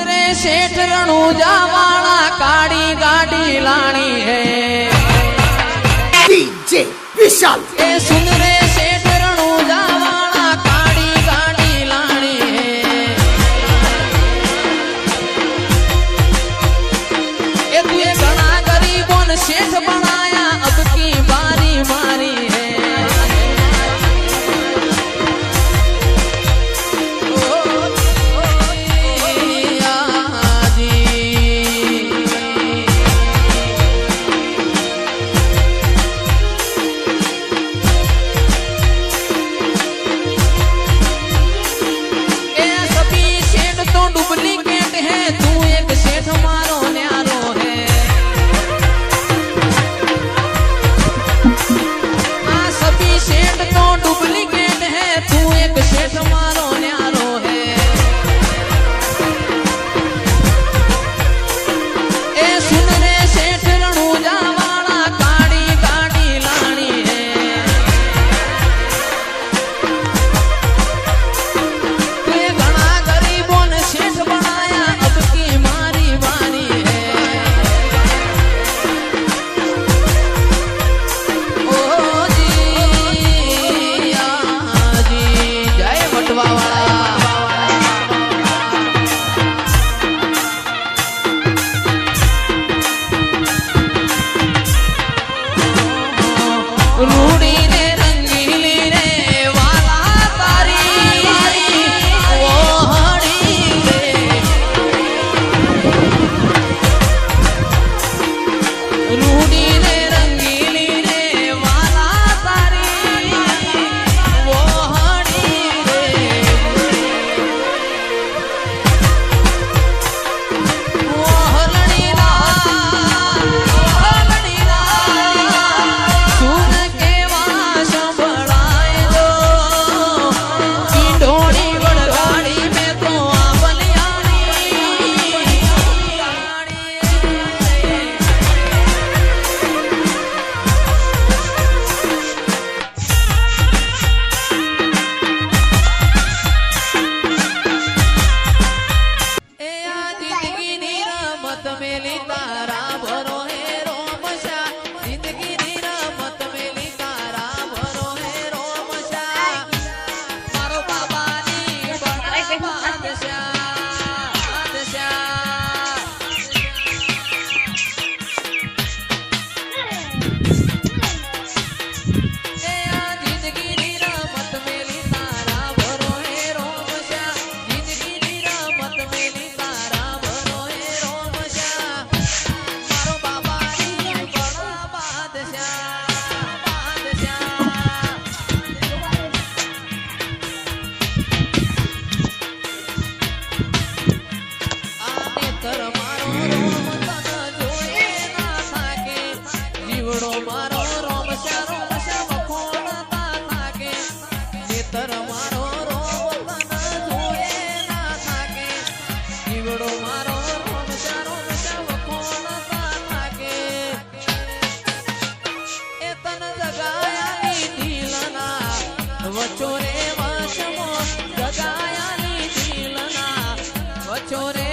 रे सेठ रणूजा वाला काड़ी गाड़ी लानी है डीजे विशाल। ए सुन रे सेठ रणूजा वाला काड़ी गाड़ी लानी है ए तू ये घना गरीबों ने सेठ बनाया अब की बारी मारी है डुप्लीकेट है तू एक सेठ मारो न्यारो है सभी सेठ तो डुप्लीकेट है तू एक सेठ मारो न्यारो है ए सुन रे सेठ रणूजा वाला काड़ी गाड़ी लानी है तू ये घना गरीबों ने सेठ बनाया अब की मारी मारी है ओ जी जय बटवा वाला रूड़ी ने रंगीली रे वाला तारी वो हड़ी रे रूड़ी ने रंगीली रे वाला तारी वो हड़ी रे वो हलड़ी ला सुन के वास बढ़ाए दो ढोड़ी बड़गाड़ी में तो बलियानी ए आ जिंदगी नी रमत मेली तारा भरो है रोमशा जिंदगी नी रमत मेली तारा भरो है रोमशा मारो बाबा नी बड़ा बादशाह ए आ जिंदगी नी रमत मेली तारा भरो है रोमशा जिंदगी नी रमत मेली तारा भरो है रोमशा मारो बाबा नी बड़ा बादशाह आने तर मारो रोम तन जोड़े ना थाके जीवड़ो मारो रोमशा वखोड़ता थाके नेतर मारो रोम तन जोड़े ना थाके जीवड़ो मारो रोमशा वखोड़ता थाके ए तन जगाया नी दिलना वचोरे वशमो जगाया नी दिलना वचोरे